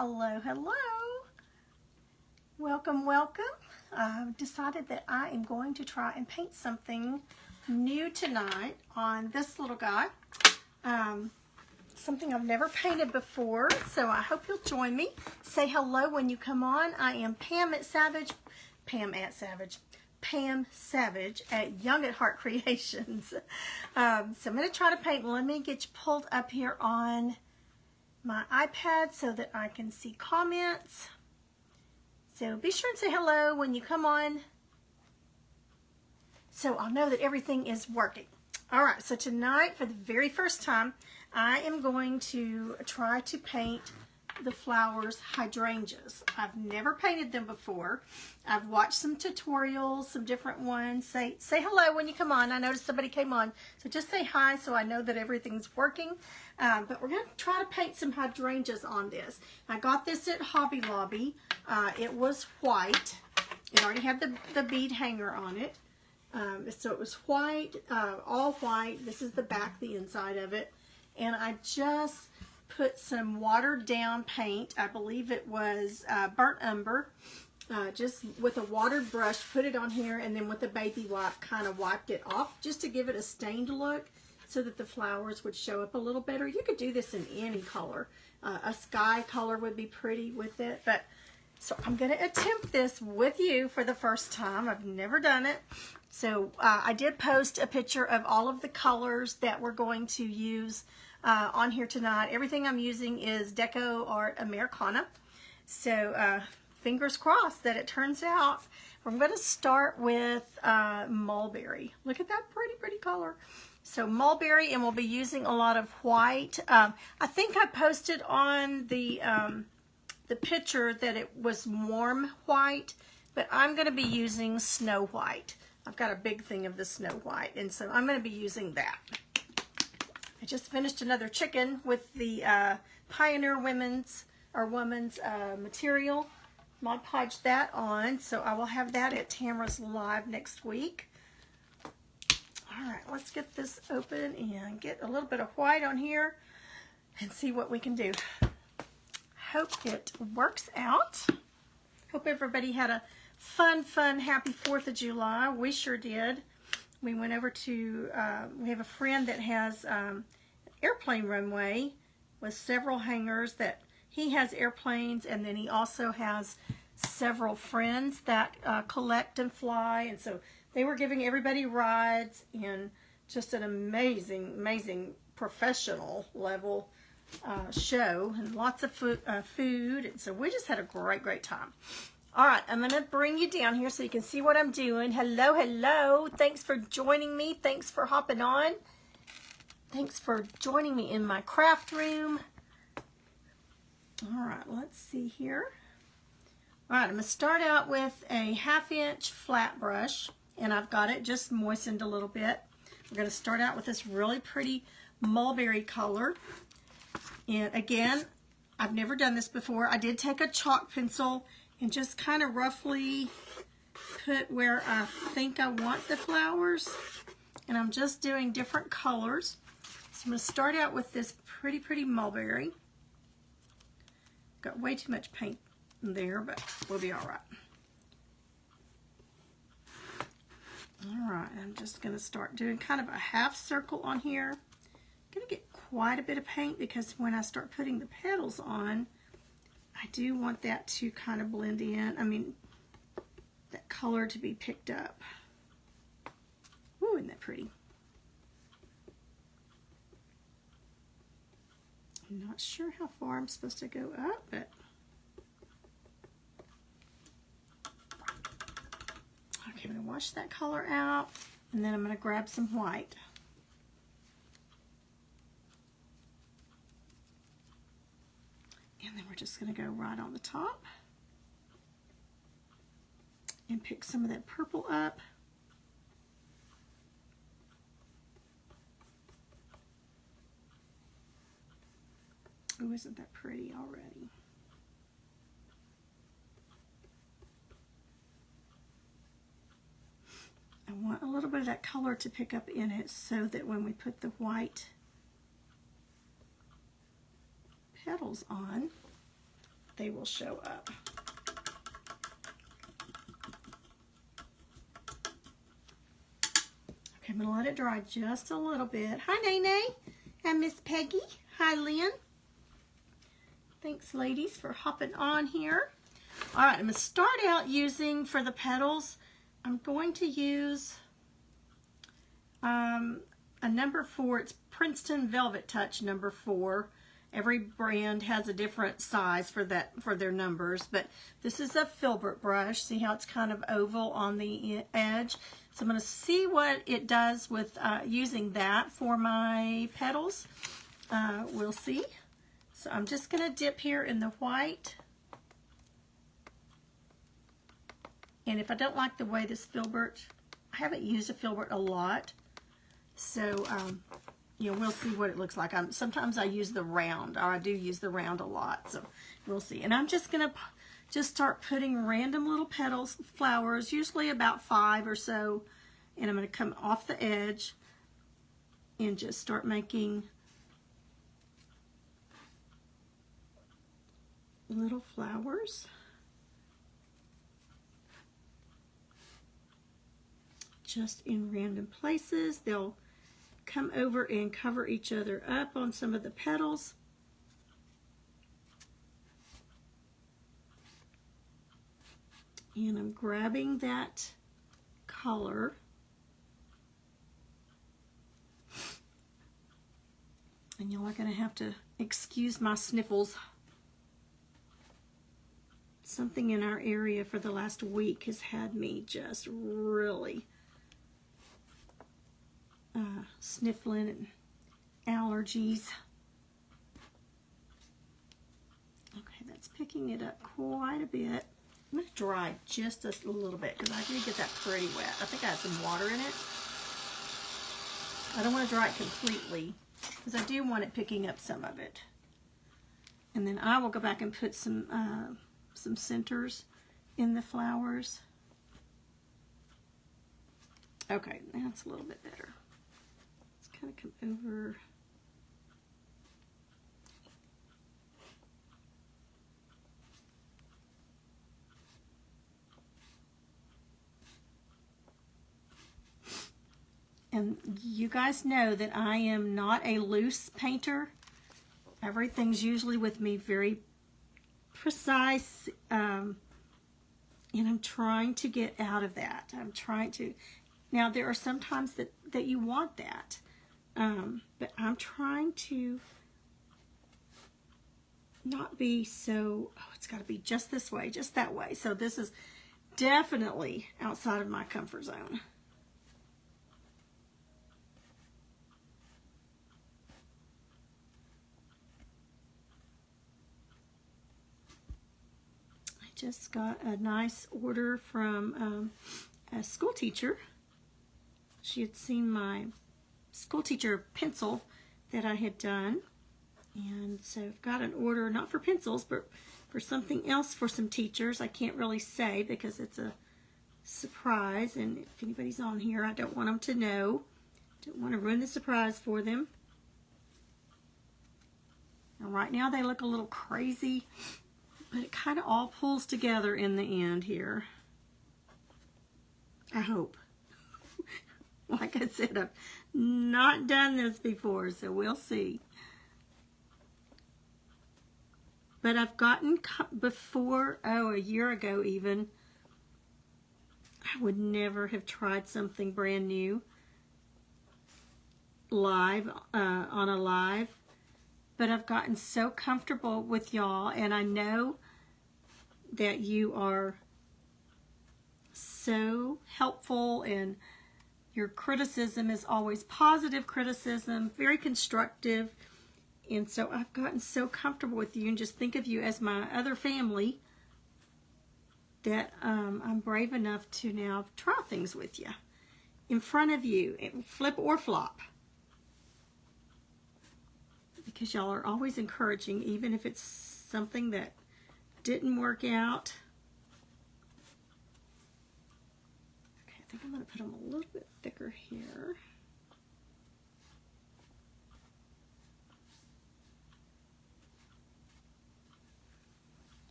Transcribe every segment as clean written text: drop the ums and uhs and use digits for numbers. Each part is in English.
Hello, hello. Welcome, welcome. I've decided that I am going to try and paint something new tonight on this little guy. Something I've never painted before, so I hope you'll join me. Say hello when you come on. I am Pam Savage at Young at Heart Creations. So I'm going to try to paint. Let me get you pulled up here on my iPad so that I can see comments. So be sure and say hello when you come on, so I'll know that everything is working. All right, so tonight, for the very first time, I am going to try to paint the flowers hydrangeas. I've never painted them before. I've watched some tutorials, some different ones. Say hello when you come on. I noticed somebody came on, so just say hi so I know that everything's working. But we're going to try to paint some hydrangeas on this. I got this at Hobby Lobby. It was white. It already had the bead hanger on it. So it was white, all white. This is the back, the inside of it. And I just put some watered down paint. I believe it was burnt umber. Just with a watered brush, put it on here, and then with a baby wipe kind of wiped it off just to give it a stained look so that the flowers would show up a little better. You could do this in any color. A sky color would be pretty with it. But so I'm going to attempt this with you for the first time. I've never done it. So I did post a picture of all of the colors that we're going to use on here tonight. Everything I'm using is Deco Art Americana. So fingers crossed that it turns out. We're going to start with mulberry. Look at that pretty color. So mulberry, and we'll be using a lot of white. I think I posted on the picture that it was warm white, but I'm going to be using snow white. I've got a big thing of the snow white, and so I'm going to be using that. I just finished another chicken with the Pioneer Women's material. Mod Podged that on, so I will have that at Tamara's Live next week. All right, let's get this open and get a little bit of white on here and see what we can do. Hope it works out. Hope everybody had a fun, happy 4th of July. We sure did. We went over to, we have a friend that has an airplane runway with several hangars that he has airplanes, and then he also has several friends that collect and fly, and so they were giving everybody rides in just an amazing professional level show, and lots of food, and so we just had a great time. All right, I'm going to bring you down here so you can see what I'm doing. Hello. Thanks for joining me. Thanks for hopping on. Thanks for joining me in my craft room. All right, let's see here. All right, I'm going to start out with a 1/2 inch flat brush, and I've got it just moistened a little bit. We're going to start out with this really pretty mulberry color. And again, I've never done this before. I did take a chalk pencil and just kind of roughly put where I think I want the flowers. And I'm just doing different colors. So I'm going to start out with this pretty mulberry. Got way too much paint in there, but we'll be all right. All right, I'm just going to start doing kind of a half circle on here. I'm going to get quite a bit of paint because when I start putting the petals on, I do want that to kind of blend in. I mean, that color to be picked up. Ooh, isn't that pretty? I'm not sure how far I'm supposed to go up, but okay, I'm going to wash that color out, and then I'm going to grab some white. And then we're just going to go right on the top and pick some of that purple up. Oh, isn't that pretty already? I want a little bit of that color to pick up in it so that when we put the white petals on, they will show up. Okay, I'm going to let it dry just a little bit. Hi, Nene and Miss Peggy. Hi, Lynn. Thanks, ladies, for hopping on here. All right, I'm going to start out using, for the petals, I'm going to use a number 4. It's Princeton Velvet Touch number 4. Every brand has a different size for their numbers, but this is a filbert brush. See how it's kind of oval on the edge? So I'm going to see what it does with using that for my petals. We'll see. So I'm just going to dip here in the white. And if I don't like the way this filbert, I haven't used a filbert a lot, so you know, we'll see what it looks like. Sometimes I use the round, or I do use the round a lot, so we'll see. And I'm just going to start putting random little petals, flowers, usually about 5 or so, and I'm going to come off the edge and just start making little flowers. Just in random places. They'll come over and cover each other up on some of the petals. And I'm grabbing that color. And y'all are going to have to excuse my sniffles. Something in our area for the last week has had me just really sniffling and allergies. Okay, that's picking it up quite a bit. I'm going to dry just a little bit because I did get that pretty wet. I think I had some water in it. I don't want to dry it completely because I do want it picking up some of it. And then I will go back and put some centers in the flowers. Okay, that's a little bit better. Let's kind of come over. And you guys know that I am not a loose painter. Everything's usually with me very precise, and I'm trying to get out of that. I'm trying to. Now there are some times that you want that, but I'm trying to not be so, oh, it's got to be just this way, just that way. So this is definitely outside of my comfort zone. Just got a nice order from a school teacher. She had seen my school teacher pencil that I had done, and so I've got an order not for pencils but for something else for some teachers. I can't really say because it's a surprise, and if anybody's on here, I don't want them to know. Don't want to ruin the surprise for them. Now, right now they look a little crazy, but it kind of all pulls together in the end here. I hope. Like I said, I've not done this before, so we'll see. But I've gotten before, a year ago even, I would never have tried something brand new live, on a live. But I've gotten so comfortable with y'all, and I know that you are so helpful, and your criticism is always positive criticism, very constructive. And so I've gotten so comfortable with you and just think of you as my other family that I'm brave enough to now try things with you in front of you, flip or flop. Because y'all are always encouraging, even if it's something that didn't work out. Okay, I think I'm going to put them a little bit thicker here.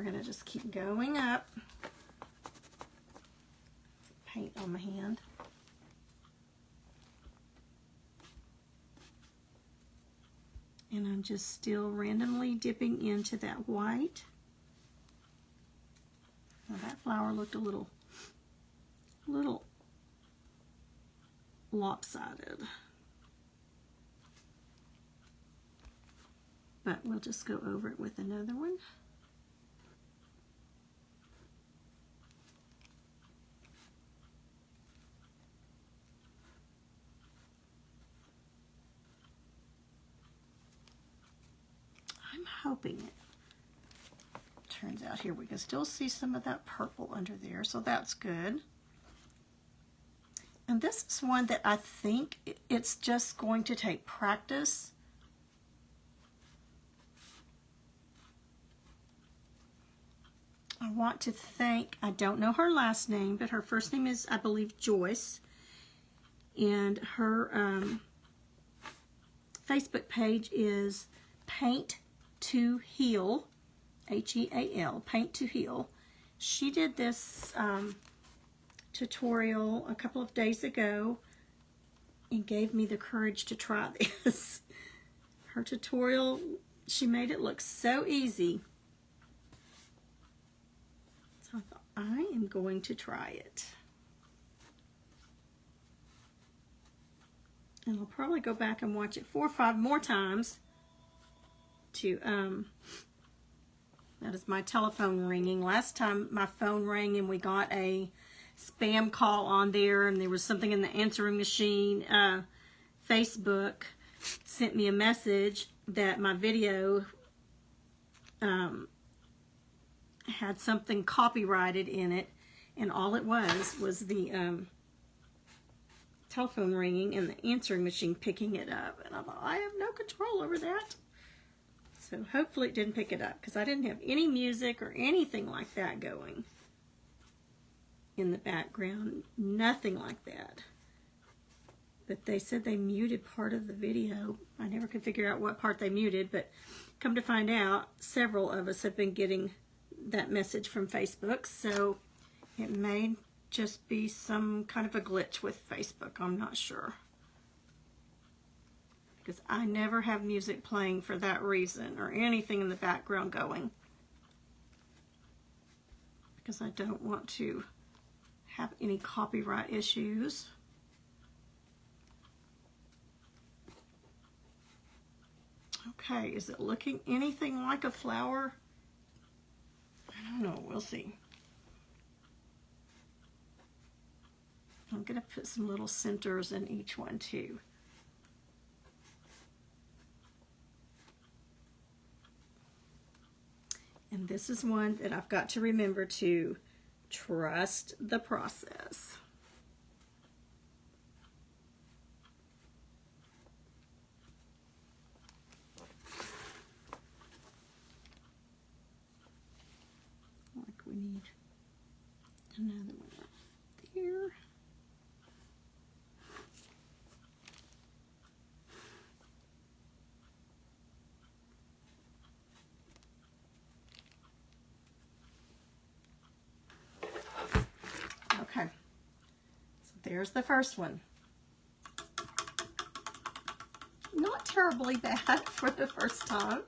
We're going to just keep going up. Paint on my hand. And I'm just still randomly dipping into that white. Now that flower looked a little lopsided. But we'll just go over it with another one. I'm hoping it turns out here we can still see some of that purple under there, so that's good. And this is one that I think it's just going to take practice. I want to thank, I don't know her last name, but her first name is, I believe, Joyce. And her Facebook page is Paint to Heal, H-E-A-L, Paint to Heal. She did this tutorial a couple of days ago and gave me the courage to try this. Her tutorial, she made it look so easy. So I thought, I am going to try it. And I'll probably go back and watch it 4 or 5 more times to, that is my telephone ringing. Last time my phone rang and we got a spam call on there and there was something in the answering machine. Facebook sent me a message that my video had something copyrighted in it, and all it was the telephone ringing and the answering machine picking it up. And I thought, I have no control over that. So hopefully it didn't pick it up, because I didn't have any music or anything like that going in the background. Nothing like that. But they said they muted part of the video. I never could figure out what part they muted, but come to find out, several of us have been getting that message from Facebook, so it may just be some kind of a glitch with Facebook. I'm not sure. Because I never have music playing for that reason, or anything in the background going. Because I don't want to have any copyright issues. Okay, is it looking anything like a flower? I don't know, we'll see. I'm going to put some little centers in each one too. And this is one that I've got to remember to trust the process. Like we need another one up there. Okay, so there's the first one. Not terribly bad for the first time.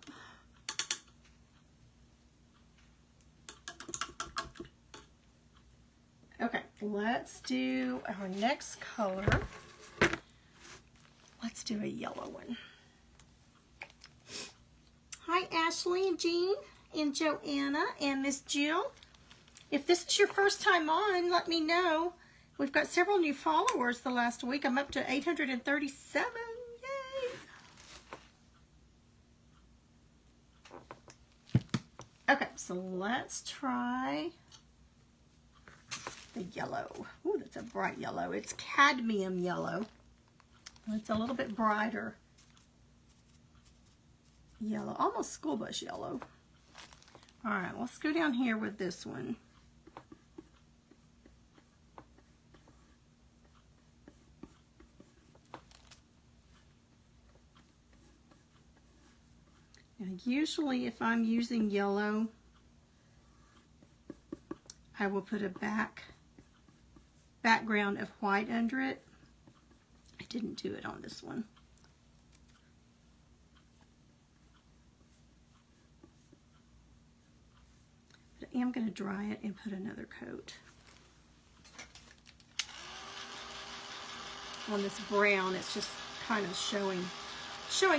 Okay, let's do our next color. Let's do a yellow one. Hi, Ashley and Jean and Joanna and Miss Jill. If this is your first time on, let me know. We've got several new followers the last week. I'm up to 837. Yay! Okay, so let's try the yellow. Ooh, that's a bright yellow. It's cadmium yellow. It's a little bit brighter yellow, almost school bus yellow. All right, let's go down here with this one. Now, usually if I'm using yellow, I will put a background of white under it. I didn't do it on this one. But I am going to dry it and put another coat on this brown. It's just kind of showing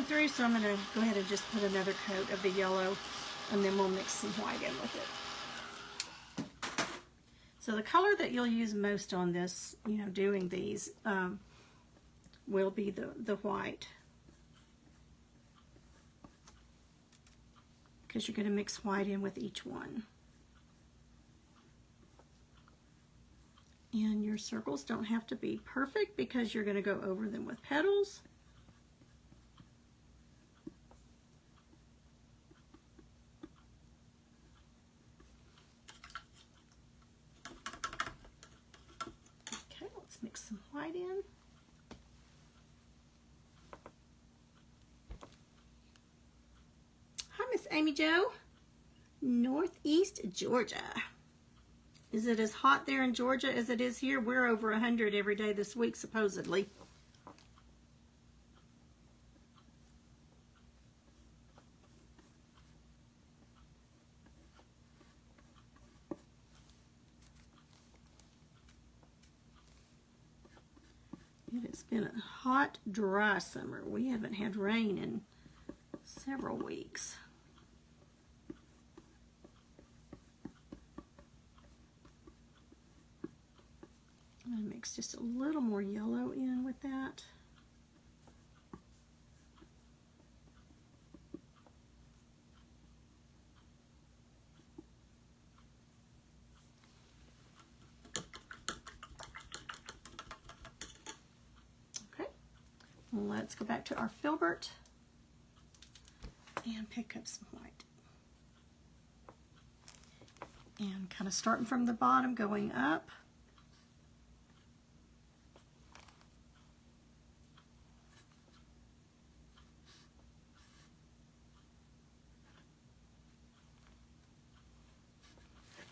through, so I'm going to go ahead and just put another coat of the yellow, and then we'll mix some white in with it. So the color that you'll use most on this, doing these, will be the white, because you're going to mix white in with each one. And your circles don't have to be perfect because you're going to go over them with petals. Okay, let's mix some white in. Hi, Miss Amy Jo. Northeast Georgia. Is it as hot there in Georgia as it is here? We're over 100 every day this week, supposedly. It has been a hot, dry summer. We haven't had rain in several weeks. I'm going to mix just a little more yellow in with that. Okay, let's go back to our filbert and pick up some white. And kind of starting from the bottom, going up.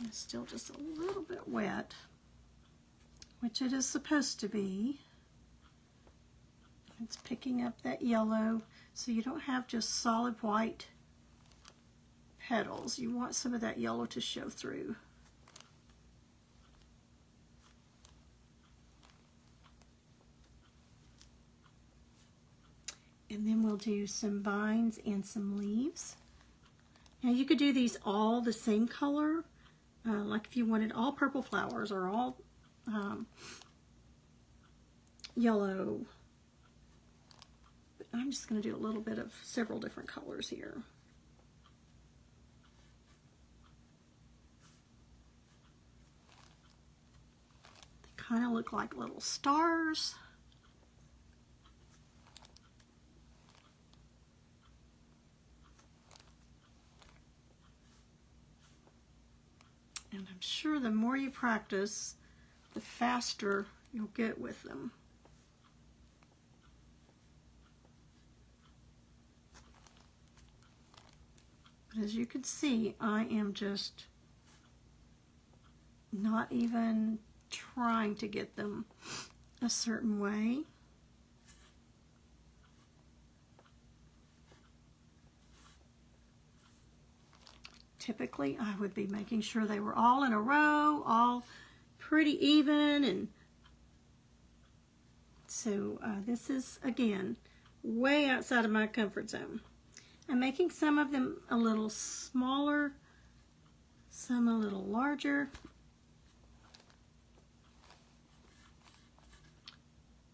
It's still just a little bit wet, which it is supposed to be. It's picking up that yellow, so you don't have just solid white petals. You want some of that yellow to show through. And then we'll do some vines and some leaves. Now you could do these all the same color. Like if you wanted all purple flowers or all yellow. But I'm just going to do a little bit of several different colors here. They kind of look like little stars. And I'm sure the more you practice, the faster you'll get with them. But as you can see, I am just not even trying to get them a certain way. Typically, I would be making sure they were all in a row, all pretty even, and so this is, again, way outside of my comfort zone. I'm making some of them a little smaller, some a little larger.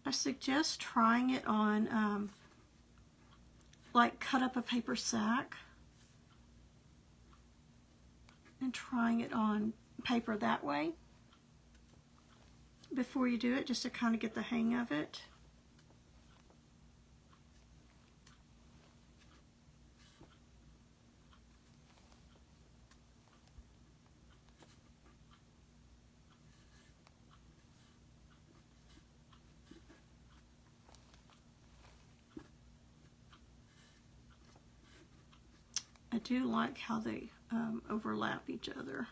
I suggest trying it on, like cut up a paper sack and trying it on paper that way before you do it, just to kind of get the hang of it. I do like how they overlap each other.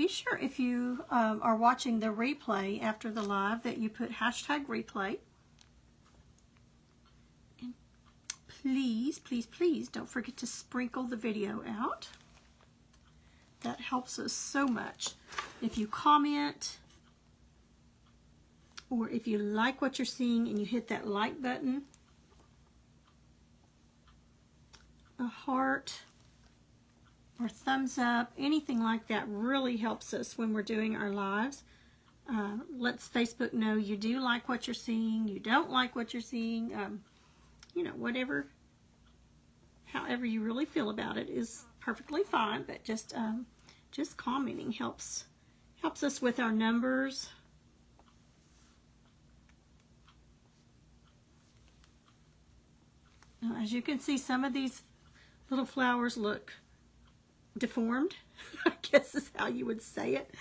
be sure if you are watching the replay after the live that you put hashtag replay. And please, please, please don't forget to sprinkle the video out. That helps us so much. If you comment, or if you like what you're seeing and you hit that like button, a heart or thumbs up, anything like that really helps us when we're doing our lives. Lets Facebook know you do like what you're seeing, you don't like what you're seeing, you know, whatever, however you really feel about it is perfectly fine, but just commenting helps us with our numbers. Now, as you can see, some of these little flowers look deformed, I guess is how you would say it.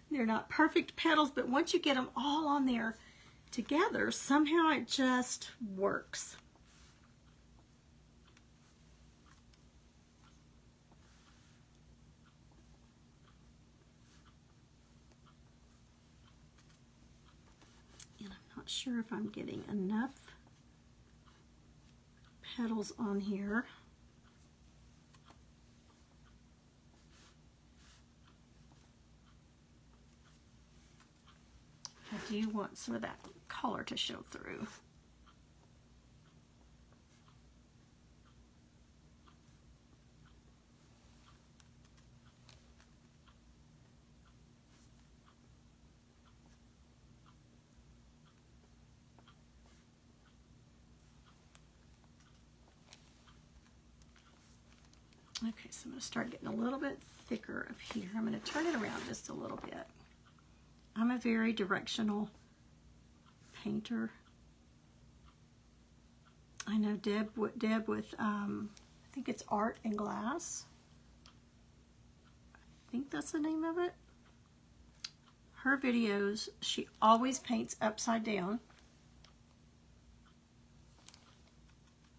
They're not perfect petals, but once you get them all on there together, somehow it just works. And I'm not sure if I'm getting enough petals on here. I do want some of that color to show through. Okay, so I'm going to start getting a little bit thicker up here. I'm going to turn it around just a little bit. I'm a very directional painter. I know Deb with, I think it's Art and Glass. I think that's the name of it. Her videos, she always paints upside down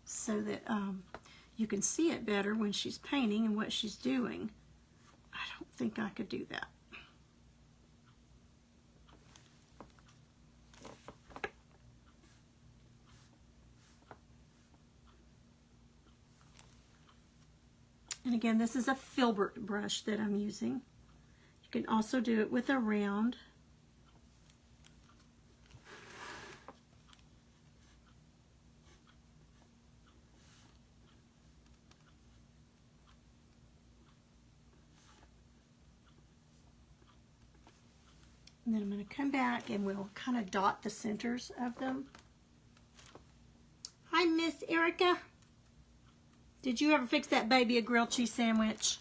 so that you can see it better when she's painting and what she's doing. I don't think I could do that. And again, this is a filbert brush that I'm using. You can also do it with a round. And then I'm going to come back and we'll kind of dot the centers of them. Hi, Miss Erica. Did you ever fix that baby a grilled cheese sandwich?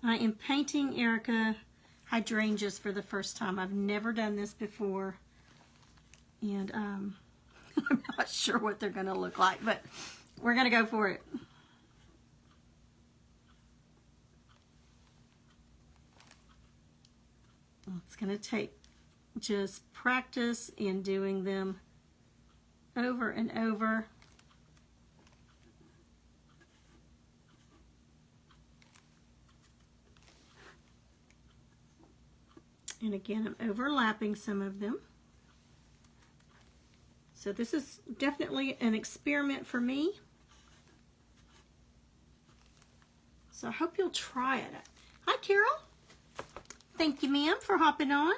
I am painting Erica hydrangeas for the first time. I've never done this before. And I'm not sure what they're going to look like, but we're going to go for it. Well, it's going to take just practice in doing them over and over. And again, I'm overlapping some of them. So this is definitely an experiment for me. So I hope you'll try it. Hi, Carol. Thank you, ma'am, for hopping on.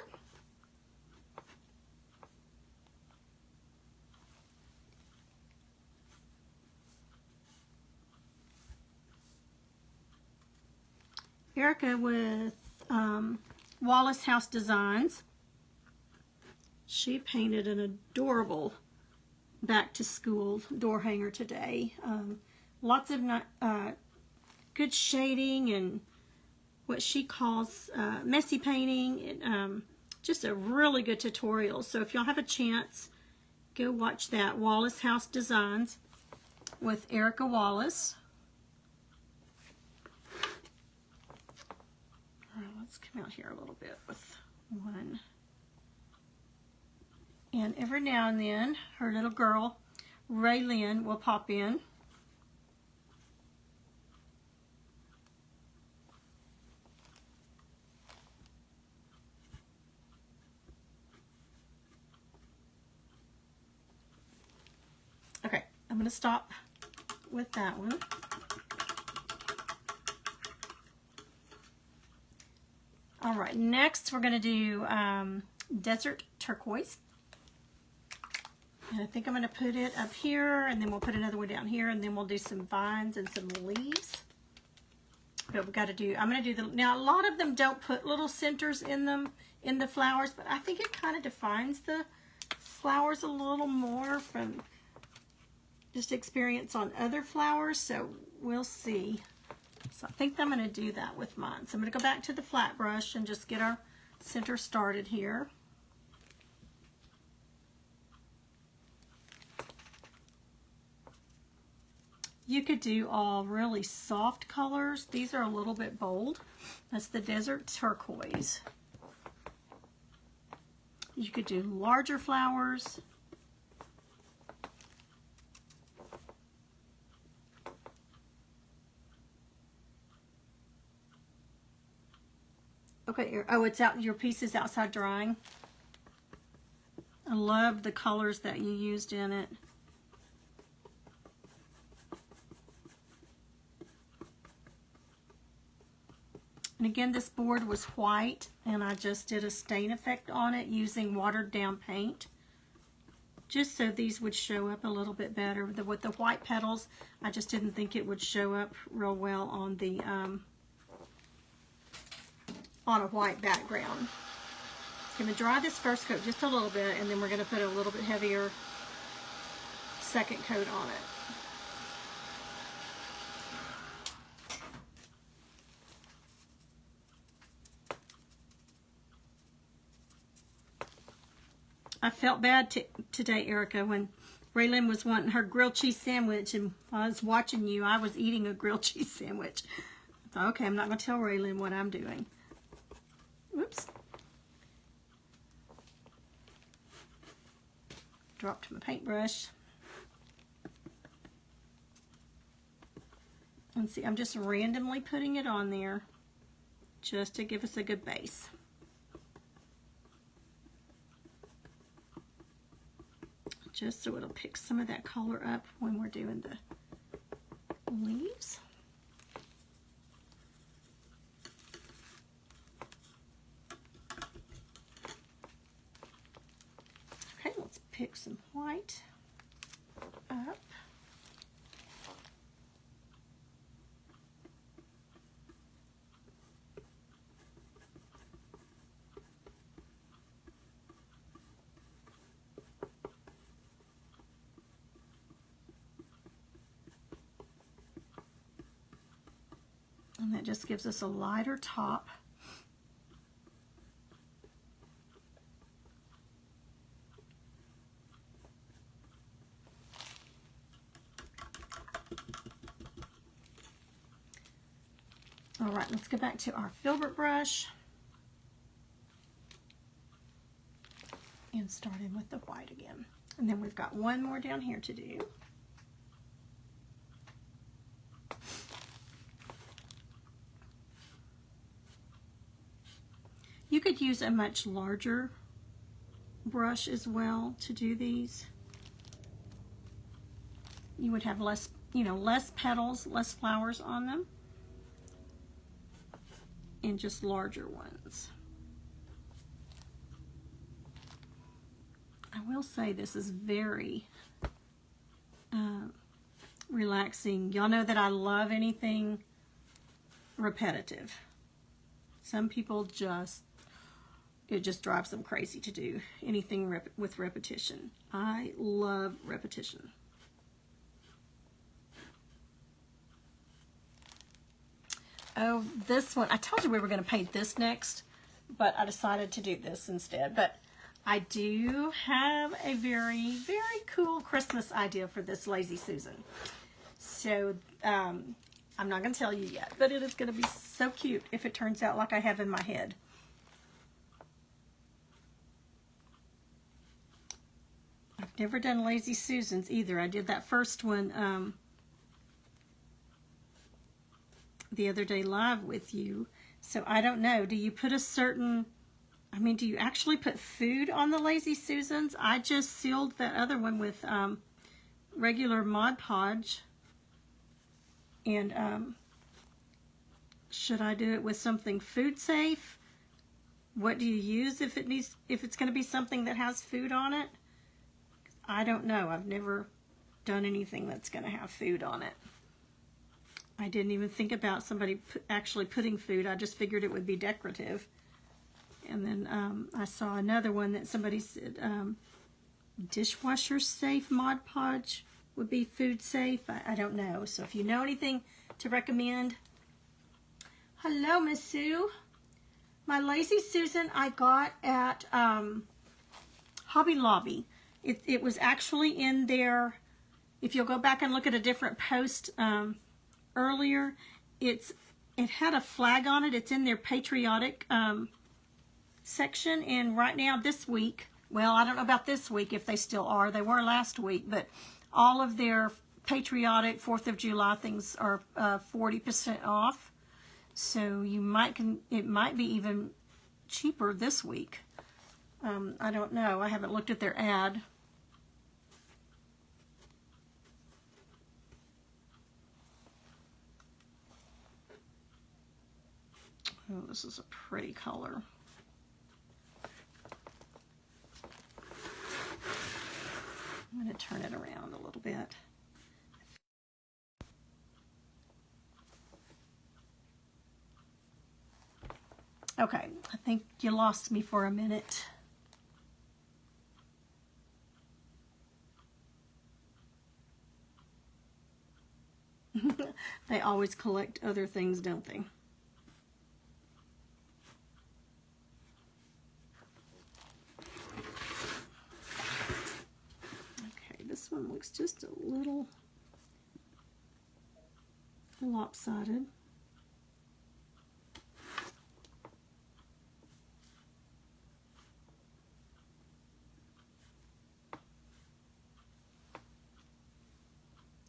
Erica with Wallace House Designs. She painted an adorable back to school door hanger today. Lots of good shading and what she calls messy painting. Just a really good tutorial. So if y'all have a chance, go watch that. Wallace House Designs with Erica Wallace. Let's come out here a little bit with one. And every now and then, her little girl, Raylyn, will pop in. going to stop with that one. All right, next we're going to do desert turquoise. And I think I'm going to put it up here, and then we'll put another one down here, and then we'll do some vines and some leaves. But we've got to do, I'm going to do the, now a lot of them don't put little centers in them, in the flowers, but I think it kind of defines the flowers a little more from just experience on other flowers, so we'll see. So I think I'm going to do that with mine. So I'm going to go back to the flat brush and just get our center started here. You could do all really soft colors. These are a little bit bold. That's the desert turquoise. You could do larger flowers. Okay, oh, it's out, your piece is outside drying. I love the colors that you used in it. And again, this board was white, and I just did a stain effect on it using watered down paint, just so these would show up a little bit better. With the white petals, I just didn't think it would show up real well on the on a white background. I'm going to dry this first coat just a little bit, and then we're going to put a little bit heavier second coat on it. I felt bad today, Erica, when Raylyn was wanting her grilled cheese sandwich, and while I was watching you, I was eating a grilled cheese sandwich. I thought, okay, I'm not going to tell Raylyn what I'm doing. Oops. Dropped my paintbrush. And see, I'm just randomly putting it on there just to give us a good base. Just so it'll pick some of that color up when we're doing the leaves. Okay, let's pick some white up. And that just gives us a lighter top. All right, let's go back to our filbert brush and start in with the white again. And then we've got one more down here to do. You could use a much larger brush as well to do these. You would have less, less petals, less flowers on them, and just larger ones. I will say this is very relaxing. Y'all know that I love anything repetitive. Some people it just drives them crazy to do anything with repetition. I love repetition. Oh, this one, I told you we were going to paint this next, but I decided to do this instead. But I do have a very, very cool Christmas idea for this Lazy Susan. So, I'm not going to tell you yet, but it is going to be so cute if it turns out like I have in my head. I've never done Lazy Susans either. I did that first one the other day live with you. So I don't know. Do you put a certain, do you actually put food on the Lazy Susans? I just sealed that other one with regular Mod Podge. And should I do it with something food safe? What do you use if it's going to be something that has food on it? I don't know. I've never done anything that's going to have food on it. I didn't even think about somebody actually putting food. I just figured it would be decorative. And then I saw another one that somebody said dishwasher safe Mod Podge would be food safe. I don't know. So if you know anything to recommend. Hello, Miss Sue. My Lazy Susan I got at Hobby Lobby. It was actually in there. If you'll go back and look at a different post earlier, it had a flag on it. It's in their patriotic section. And right now, this week, well, I don't know about this week if they still are. They were last week, but all of their patriotic 4th of July things are 40% off. So it might be even cheaper this week. I don't know. I haven't looked at their ad. Oh, this is a pretty color. I'm going to turn it around a little bit. Okay, I think you lost me for a minute. They always collect other things, don't they? Okay, this one looks just a little lopsided.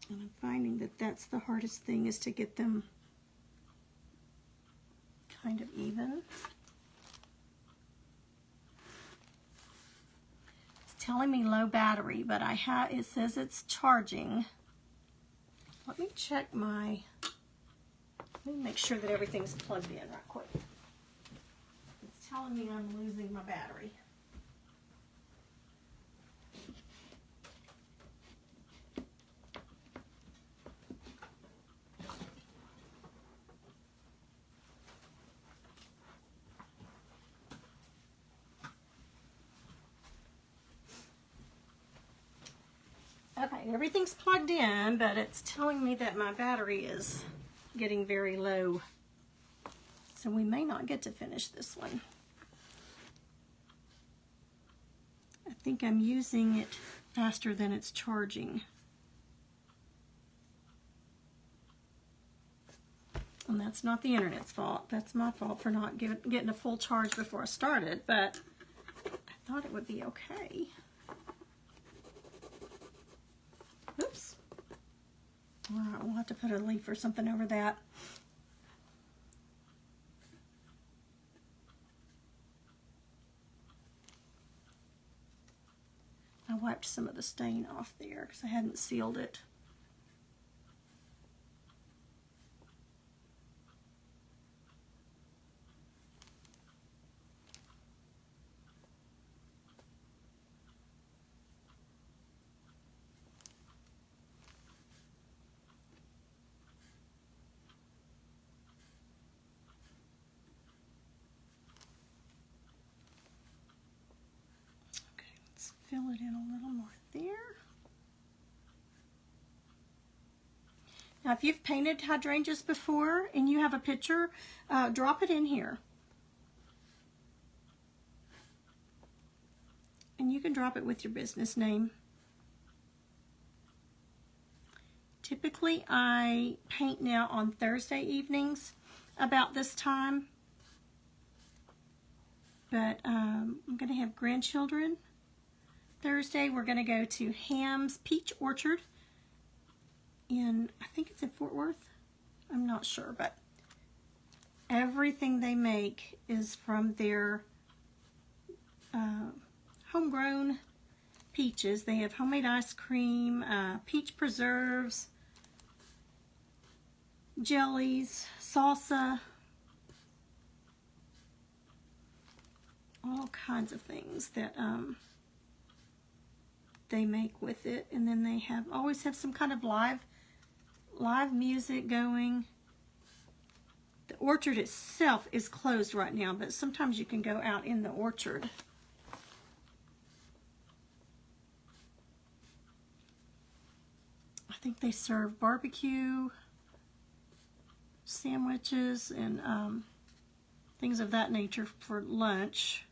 And I'm finding that that's the hardest thing, is to get them kind of even. It's telling me low battery, but it says it's charging. Let me check let me make sure that everything's plugged in right quick. It's telling me I'm losing my battery. Okay, everything's plugged in, but it's telling me that my battery is getting very low. So we may not get to finish this one. I think I'm using it faster than it's charging. And that's not the internet's fault. That's my fault for not getting a full charge before I started, but I thought it would be okay. Oops. All right, we'll have to put a leaf or something over that. I wiped some of the stain off there because I hadn't sealed it. Fill it in a little more there. Now, if you've painted hydrangeas before and you have a picture, drop it in here. And you can drop it with your business name. Typically, I paint now on Thursday evenings about this time. But I'm going to have grandchildren. Thursday, we're going to go to Ham's Peach Orchard I think it's in Fort Worth. I'm not sure, but everything they make is from their homegrown peaches. They have homemade ice cream, peach preserves, jellies, salsa, all kinds of things that they make with it. And then they always have some kind of live music going. The orchard itself is closed right now, but sometimes you can go out in the orchard. I think they serve barbecue sandwiches and things of that nature for lunch.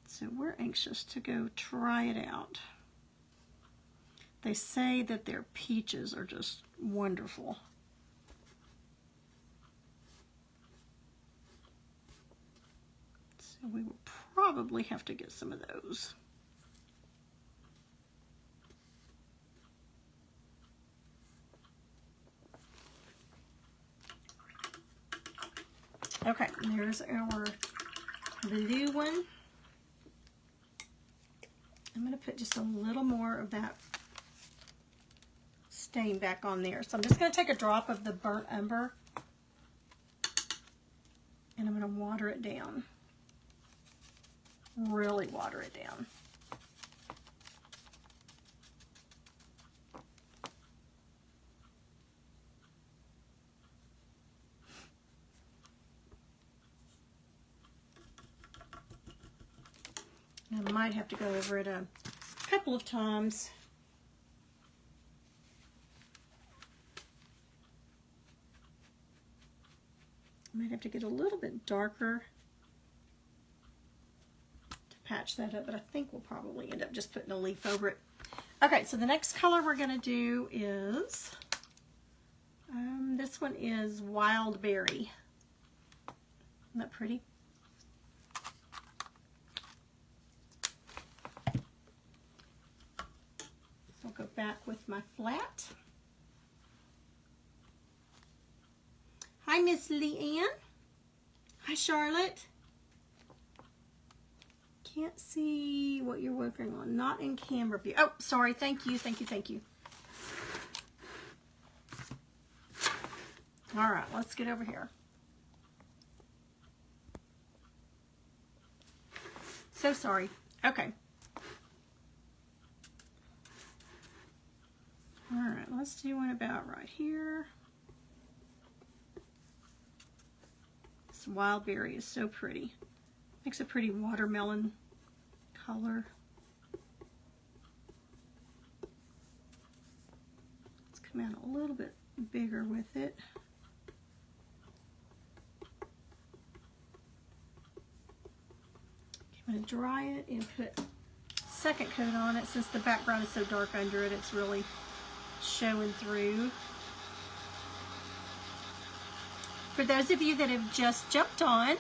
So we're anxious to go try it out. They say that their peaches are just wonderful. So we will probably have to get some of those. Okay, there's our blue one. I'm going to put just a little more of that stain back on there. So I'm just going to take a drop of the burnt umber and I'm going to water it down. Really water it down. I might have to go over it a couple of times. I might have to get a little bit darker to patch that up, but I think we'll probably end up just putting a leaf over it. Okay, so the next color we're going to do is, this one is Wild Berry. Isn't that pretty? I'll go back with my flat. Hi, Miss Leanne. Hi, Charlotte. Can't see what you're working on. Not in camera view. Oh, sorry. Thank you. Thank you. Thank you. All right, let's get over here. So sorry. Okay. All right, let's do one about right here. This wild berry is so pretty. Makes a pretty watermelon color. Let's come out a little bit bigger with it. I'm going to dry it and put second coat on it. Since the background is so dark under it, it's really showing through. For those of you that have just jumped on,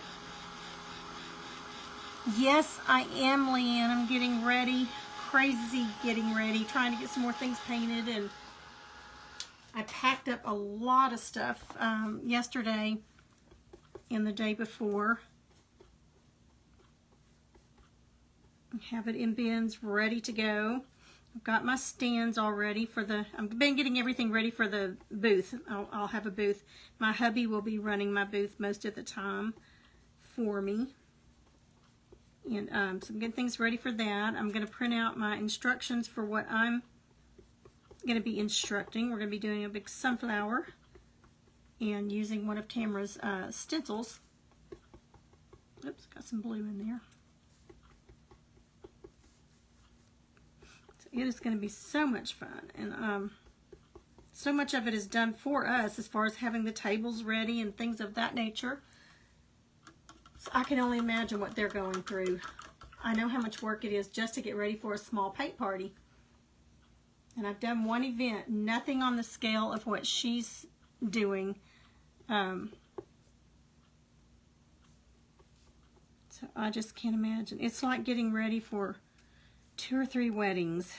yes, I am Leanne. I'm getting ready, crazy getting ready, trying to get some more things painted, and I packed up a lot of stuff yesterday and the day before. I have it in bins ready to go. I've got my stands all ready for I've been getting everything ready for the booth. I'll have a booth. My hubby will be running my booth most of the time for me. And so I'm getting things ready for that. I'm going to print out my instructions for what I'm going to be instructing. We're going to be doing a big sunflower and using one of Tamara's stencils. Oops, got some blue in there. It is going to be so much fun, and so much of it is done for us as far as having the tables ready and things of that nature. So I can only imagine what they're going through. I know how much work it is just to get ready for a small paint party. And I've done one event, nothing on the scale of what she's doing. So I just can't imagine. It's like getting ready for 2 or 3 weddings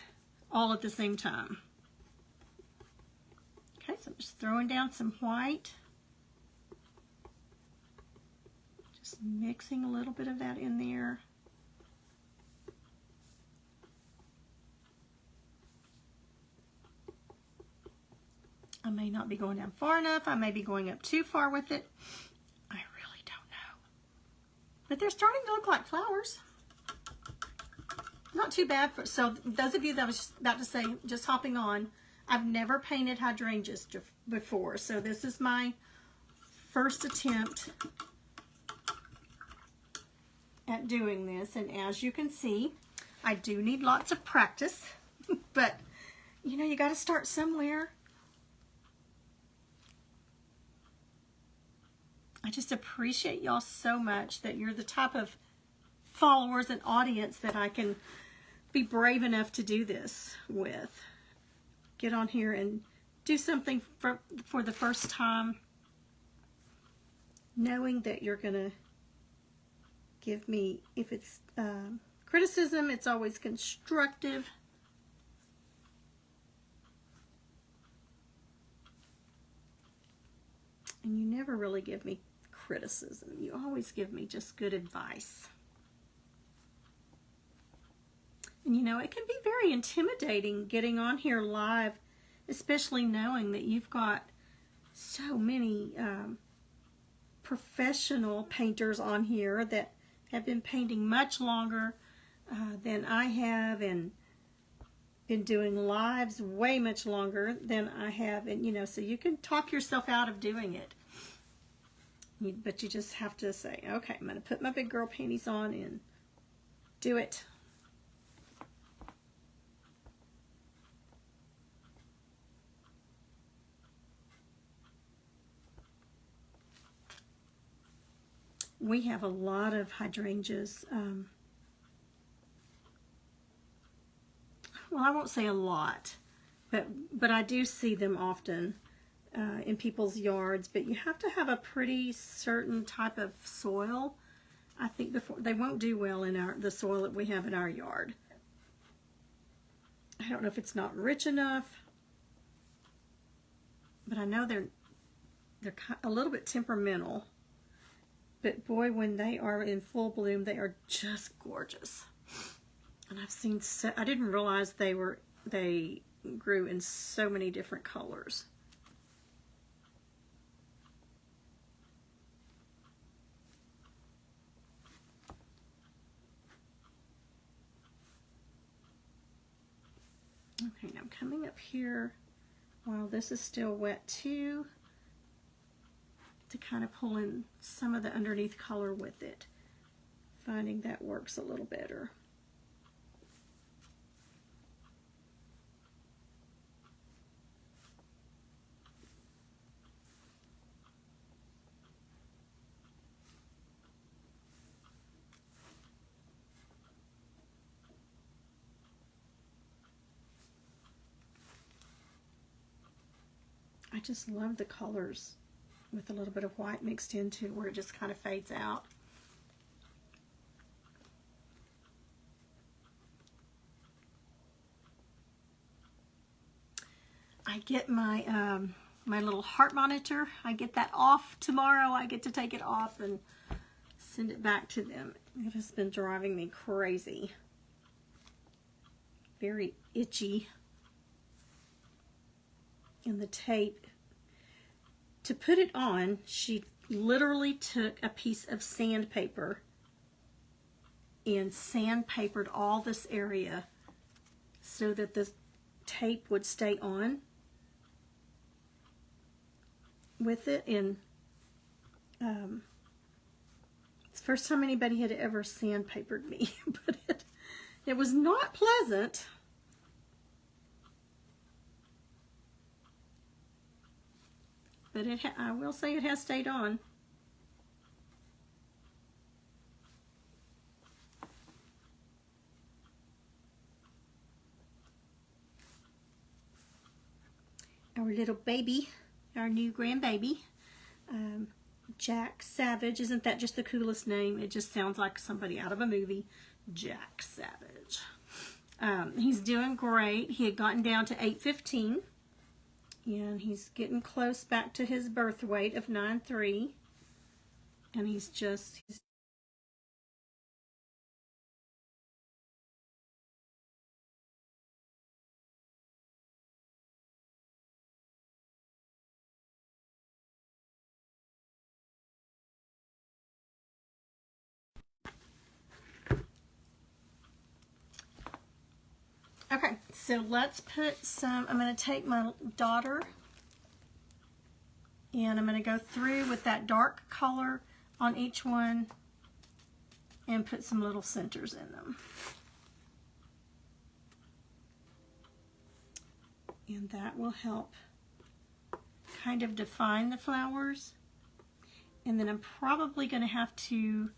all at the same time. Okay, so I'm just throwing down some white. Just mixing a little bit of that in there. not be going down far enough. I may be going up too far with it. I really don't know. But they're starting to look like flowers. Not too bad. So those of you that I was just about to say, just hopping on, I've never painted hydrangeas before. So this is my first attempt at doing this. And as you can see, I do need lots of practice. But, you know, you got to start somewhere. I just appreciate y'all so much that you're the type of followers and audience that I can be brave enough to do this with. Get on here and do something for the first time, knowing that you're going to give me, if it's criticism, it's always constructive. And you never really give me criticism. You always give me just good advice. And you know, it can be very intimidating getting on here live, especially knowing that you've got so many professional painters on here that have been painting much longer than I have, and been doing lives way much longer than I have. And you know, so you can talk yourself out of doing it. But you just have to say, okay, I'm going to put my big girl panties on and do it. We have a lot of hydrangeas. Well, I won't say a lot, but I do see them often in people's yards. But you have to have a pretty certain type of soil, I think, before they won't do well in the soil that we have in our yard. I don't know if it's not rich enough, but I know they're a little bit temperamental. But boy, when they are in full bloom, they are just gorgeous. And I've seen I didn't realize they grew in so many different colors. Okay, now I'm coming up here while this is still wet too, to kind of pull in some of the underneath color with it. Finding that works a little better. I just love the colors with a little bit of white mixed into where it just kind of fades out. I get my my little heart monitor. I get that off tomorrow. I get to take it off and send it back to them. It has been driving me crazy. Very itchy. And the tape, to put it on, she literally took a piece of sandpaper and sandpapered all this area so that the tape would stay on with it. And it's the first time anybody had ever sandpapered me, but it was not pleasant. But I will say it has stayed on. Our little baby, our new grandbaby, Jack Savage. Isn't that just the coolest name? It just sounds like somebody out of a movie. Jack Savage. He's doing great. He had gotten down to 815. And he's getting close back to his birth weight of 9'3". And he's So let's put some, I'm going to take my daughter and I'm going to go through with that dark color on each one and put some little centers in them. And that will help kind of define the flowers. And then I'm probably going to have to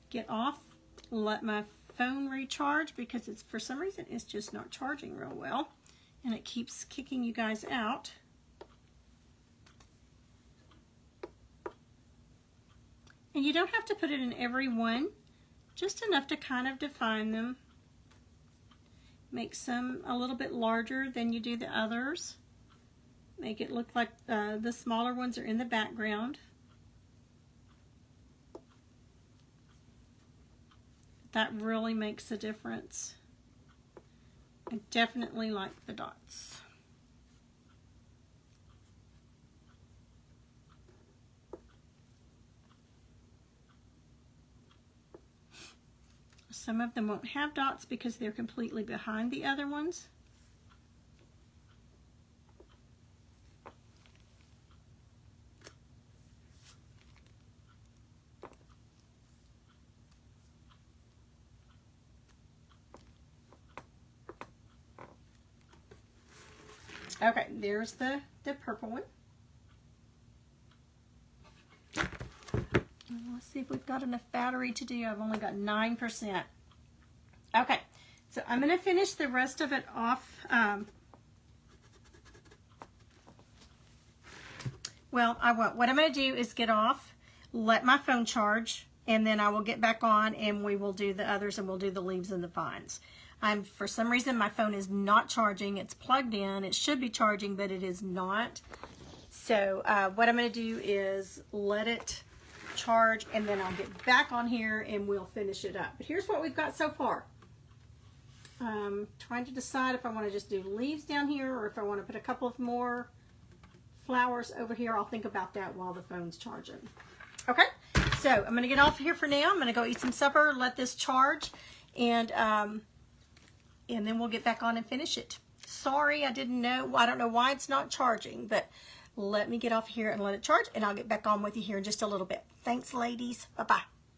get off, let my phone recharge because it's, for some reason, it's just not charging real well. And it keeps kicking you guys out. And you don't have to put it in every one, just enough to kind of define them. Make some a little bit larger than you do the others. Make it look like the smaller ones are in the background. That really makes a difference. I definitely like the dots. Some of them won't have dots because they're completely behind the other ones. Okay, there's the purple one. Let's see if we've got enough battery to do. I've only got 9%. Okay, so I'm going to finish the rest of it off. Well, I won't. What I'm going to do is get off, let my phone charge, and then I will get back on and we will do the others and we'll do the leaves and the vines. For some reason, my phone is not charging. It's plugged in. It should be charging, but it is not. So what I'm going to do is let it charge and then I'll get back on here and we'll finish it up. But here's what we've got so far. Trying to decide if I want to just do leaves down here or if I want to put a couple of more flowers over here. I'll think about that while the phone's charging. Okay, so I'm going to get off here for now. I'm going to go eat some supper, let this charge, and then we'll get back on and finish it. Sorry, I didn't know. I don't know why it's not charging, but let me get off here and let it charge, and I'll get back on with you here in just a little bit. Thanks, ladies. Bye-bye.